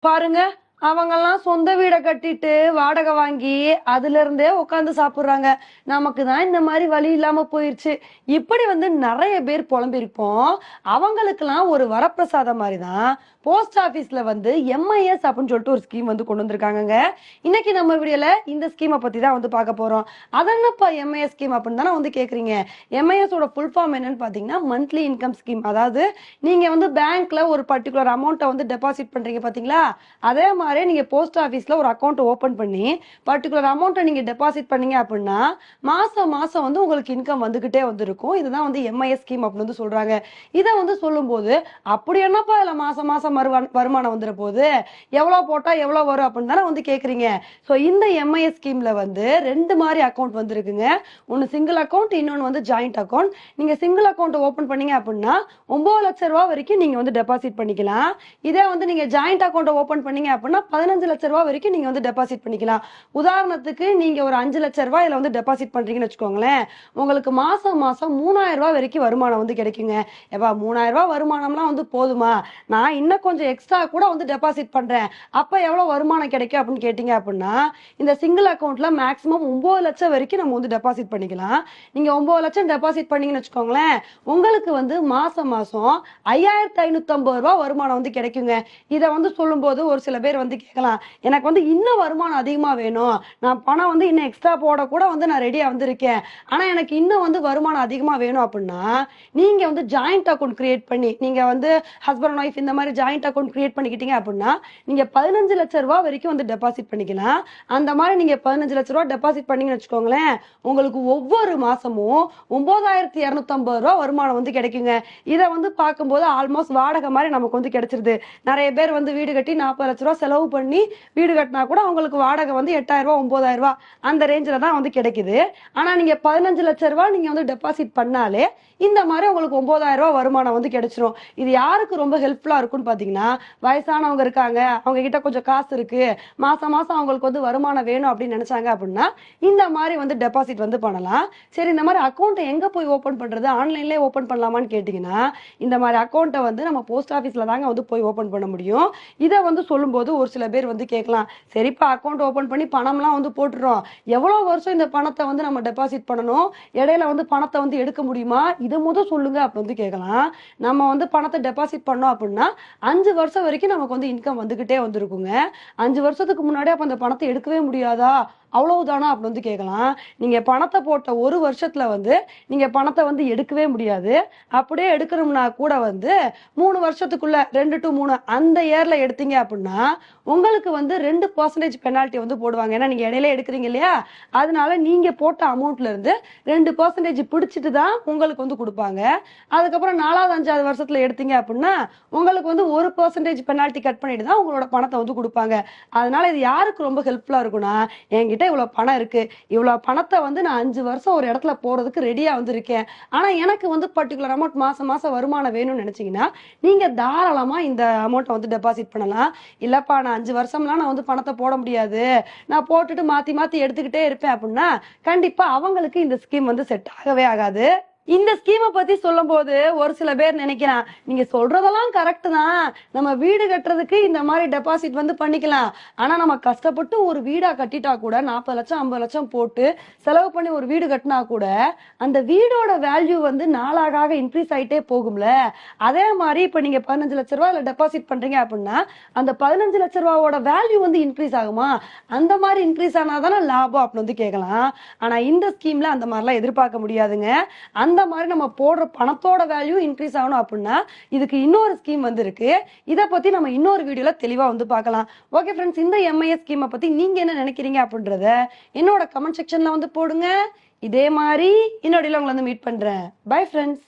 பாருங்க, அவங்கெல்லாம் சொந்த வீட கட்டிட்டு வாடகை வாங்கி அதுல இருந்தே உட்காந்து சாப்பிடுறாங்க. நமக்கு தான் இந்த மாதிரி வழி இல்லாம போயிருச்சு. இப்படி நிறைய பேர் புலம்பிருப்போம். அவங்களுக்கெல்லாம் ஒரு வரப்பிரசாதம் மாதிரி தான் போஸ்ட் ஆபீஸ்ல எம்ஐஎஸ் அப்படின்னு சொல்லிட்டு ஒரு ஸ்கீம் கொண்டு வந்திருக்காங்க. இன்னைக்கு நம்ம வீடியோல இந்த ஸ்கீமை பத்தி தான் பார்க்க போறோம். அதென்னப்பா எம்ஐஎஸ் ஸ்கீம் அப்படின்னு தானே கேக்குறீங்க. எம்ஐஎஸ் ஓட ஃபுல் ஃபார்ம் என்னன்னு பாத்தீங்கன்னா மந்த்லி இன்கம் ஸ்கீம். அதாவது நீங்க பேங்க்ல ஒரு பர்டிகுலர் அமௌண்ட்டை டெபாசிட் பண்றீங்க பாத்தீங்களா, அதே மாதிரி நீங்க போஸ்ட் ஆபீஸ்ல ஒரு அக்கௌண்ட் ஓபன் பண்ணி பர்டிகுலர் அமௌண்ட்டை நீங்க டெபாசிட் பண்ணீங்க அப்படின்னா மாசம் மாசம் உங்களுக்கு இன்கம் வந்துகிட்டே இருக்கும். இதுதான் எம்ஐஎஸ் ஸ்கீம் அப்படின்னு சொல்றாங்க. இதை சொல்லும் போது அப்படி என்னப்பா இதுல மாசம் மாசம் வருமானம் வந்துட போகுது, எவ்வளவு போட்டா எவ்வளவு வரும் அப்படின்னு தானே கேக்குறீங்க. சோ இந்த எம்ஐஎஸ் ஸ்கீம்ல ரெண்டு மாதிரி அக்கௌண்ட் இருக்குங்க. ஒன்னு சிங்கிள் அக்கௌண்ட், இன்னொன்னு ஜாயிண்ட் அக்கௌண்ட். நீங்க சிங்கிள் அக்கௌண்ட் ஓபன் பண்ணீங்க அப்படின்னா 9 லட்சம் ரூபாய் வரைக்கும் நீங்க டெபாசிட் பண்ணிக்கலாம். இதே நீங்க ஜாயிண்ட் அக்கௌண்ட் ஓபன் பண்ணீங்க அப்படின்னா 15 லட்சம் ரூபாய் வரைக்கும் நீங்க டெபாசிட் பண்ணிக்கலாம். உதாரணத்துக்கு நீங்க ஒரு 5 லட்சம் ரூபாய் இதுல டெபாசிட் பண்றீங்கன்னு வச்சுக்கோங்களேன், உங்களுக்கு மாசம் மாசம் 3000 ரூபாய் வரைக்கும் வருமானம் கிடைக்குங்க. ஏப்பா 3000 ரூபாய் வருமானம்லாம் போதுமா, நான் இன்னும் கொஞ்சம் எக்ஸ்ட்ரா கூட டெபாசிட் பண்றேன், அப்ப எவ்வளவு வருமானம் கிடைக்கும் அப்படின்னு கேட்டீங்க அப்படின்னா இந்த சிங்கிள் அக்கௌண்ட்ல மேக்ஸிமம் 9 லட்சம் வரைக்கும் நம்ம டெபாசிட் பண்ணிக்கலாம். நீங்க 9 லட்சம் டெபாசிட் பண்ணீங்கன்னு வச்சுக்கோங்களேன், உங்களுக்கு மாசம் மாசம் 5550 ரூபாய் வருமானம் கிடைக்குங்க. இதை சொல்லும் போது ஒரு சில பேர் கேட்கலாம், எனக்கு இன்னும் வருமானம் அதிகமா வேணும், நான் பணம் இன்னும் எக்ஸ்ட்ரா போட கூட நான் ரெடியா இருக்கேன், ஆனா எனக்கு இன்னும் வருமானம் அதிகமா வேணும் அப்படின்னா நீங்க ஜாயிண்ட் அக்கௌண்ட் கிரியேட் பண்ணி நீங்க ஹஸ்பண்ட் ஒய்ஃப் இந்த மாதிரி ஜாயிண்ட் அக்கௌண்ட் கிரியேட் பண்ணிக்கிட்டீங்க அப்படின்னா நீங்க 15 லட்சம் ரூபாய் வரைக்கும் டெபாசிட் பண்ணிக்கலாம். அந்த மாதிரி நீங்க 15 லட்சம் ரூபாய் டெபாசிட் பண்ணீங்கன்னு வச்சுக்கோங்களேன், உங்களுக்கு ஒவ்வொரு மாசமும் 9250 ரூபாய் வருமானம் கிடைக்குங்க. இதை பார்க்கும்போது ஆல்மோஸ்ட் வாடகை மாதிரி நமக்கு கிடைச்சிருது. நிறைய பேர் வீடு கட்டி 40 லட்சம் ரூபாய் செலவு பண்ணி வீடு கட்டினா கூட அவங்களுக்கு வாடகை 8000 ரூபாய் 9000 ரூபாய் அந்த ரேஞ்சில தான் கிடைக்குது. ஆனா நீங்க 15 லட்சம் ரூபாய் நீங்க டெபாசிட் பண்ணாலே இந்த மாதிரி உங்களுக்கு 9000 ரூபாய் வருமானம் கிடைச்சிரும். இது யாருக்கு ரொம்ப ஹெல்ப்ஃபுல்லா இருக்கும்னு பாத்தீங்கன்னா, வயசானவங்க இருக்காங்க, அவங்க கிட்ட கொஞ்சம் காசு இருக்கு, மாசம் மாசம் அவங்களுக்கு வருமானம் வேணும் அப்படின்னு நினைச்சாங்க அப்படின்னா இந்த மாதிரி டெபாசிட் பண்ணலாம். சரி, இந்த மாதிரி அக்கௌண்ட்டை எங்க போய் ஓபன் பண்றது, ஆன்லைன்லயே ஓபன் பண்ணலாமான்னு கேட்டீங்கன்னா இந்த மாதிரி அக்கௌண்ட்டை நம்ம போஸ்ட் ஆபீஸ்ல தாங்க போய் ஓபன் பண்ண முடியும். இதை சொல்லும் போது ஒரு சில பேர் கேட்கலாம், சரிப்பா அக்கௌண்ட் ஓபன் பண்ணி பணம்லாம் போட்டுறோம், எவ்வளவு வருஷம் இந்த பணத்தை நம்ம டெபாசிட் பண்ணணும், இடையில பணத்தை எடுக்க முடியுமா, இதை சொல்லுங்க அப்படின்னு கேட்கலாம். நம்ம பணத்தை டெபாசிட் பண்ணோம் அப்படின்னா 5 வருஷம் வரைக்கும் நமக்கு இன்கம் வந்துகிட்டே இருக்குங்க. 5 வருஷத்துக்கு முன்னாடி அப்ப அந்த பணத்தை எடுக்கவே முடியாதா, அவ்வளவுதானா அப்படின்னு கேட்கலாம். நீங்க பணத்தை போட்ட ஒரு வருஷத்துல நீங்க பணத்தை எடுக்கவே முடியாது. அப்படியே எடுக்கணும்னா கூட 3 வருஷத்துக்குள்ள 2 to 3 அந்த இயர்ல எடுத்தீங்க அப்படின்னா உங்களுக்கு 2% பெனால்ட்டி போடுவாங்க. ஏன்னா நீங்க இடையில எடுக்கிறீங்க இல்லையா, அதனால நீங்க போட்ட அமௌண்ட்ல இருந்து 2% பிடிச்சிட்டு தான் உங்களுக்கு கொடுப்பாங்க. அதுக்கப்புறம் 4வது 5வது வருஷத்துல எடுத்தீங்க அப்படின்னா உங்களுக்கு 1% பெனால்ட்டி கட் பண்ணிட்டு தான் உங்களோட பணத்தை கொடுப்பாங்க. அதனால இது யாருக்கு ரொம்ப ஹெல்ப்ஃபுல்லா இருக்கும்னா, என்கிட்ட இவ்வளவு பணம் இருக்கு, இவ்வளவு பணத்தை நான் 5 வருஷம் ஒரு இடத்துல போறதுக்கு ரெடியா இருக்கேன், ஆனா எனக்கு பர்டிகுலர் அமௌண்ட் மாசம் மாசம் வருமானம் வேணும்னு நினைச்சீங்கன்னா நீங்க தாராளமா இந்த அமௌண்ட்டை டெபாசிட் பண்ணலாம். இல்லப்பா நான் 5 வருஷம்லாம் நான் பணத்தை போட முடியாது, நான் போட்டுட்டு மாத்தி மாத்தி எடுத்துக்கிட்டே இருப்பேன் அப்படின்னா கண்டிப்பா அவங்களுக்கு இந்த ஸ்கீம் செட் ஆகவே ஆகாது. இந்த ஸ்கீமை பத்தி சொல்லும் போது ஒரு சில பேர் நினைக்கிறான், நீங்க சொல்றதெல்லாம் கரெக்ட் தான், நம்ம வீடு கட்டுறதுக்கு இந்த மாதிரி டெபாசிட் பண்ணிக்கலாம், ஆனா நம்ம கஷ்டப்பட்டு ஒரு வீடா கட்டிட்டா கூட 40 லட்சம் 50 லட்சம் போட்டு செலவு பண்ணி ஒரு வீடு கட்டினா கூட அந்த வீடோட வேல்யூ நாளாக இன்க்ரீஸ் ஆயிட்டே போகும்ல. அதே மாதிரி இப்ப நீங்க 15 லட்சம் ரூபாய் டெபாசிட் பண்றீங்க அப்படின்னா அந்த 15 லட்சம் ரூபாயோட வேல்யூ இன்க்ரீஸ் ஆகுமா, அந்த மாதிரி இன்க்ரீஸ் ஆனாதானே லாபம் அப்படின்னு கேட்கலாம். ஆனா இந்த ஸ்கீம்ல அந்த மாதிரிலாம் எதிர்பார்க்க முடியாதுங்க. அந்த மாதிரி நம்ம போடுற பணத்தோட வேல்யூ இன்க்ரீஸ் ஆகணும் அப்படின்னா இதுக்கு இன்னொரு ஸ்கீம் இருக்கு. இதை பத்தி நம்ம இன்னொரு வீடியோல தெளிவா பார்க்கலாம். ஓகே ஃப்ரெண்ட்ஸ், இந்த எம்ஐஎஸ் ஸ்கீமை பத்தி நீங்க என்ன நினைக்கிறீங்க அப்படின்றத என்னோட கமெண்ட் செக்ஷன்ல போடுங்க. இதே மாதிரி இன்னொரு உங்களை மீட் பண்றேன். Bye friends.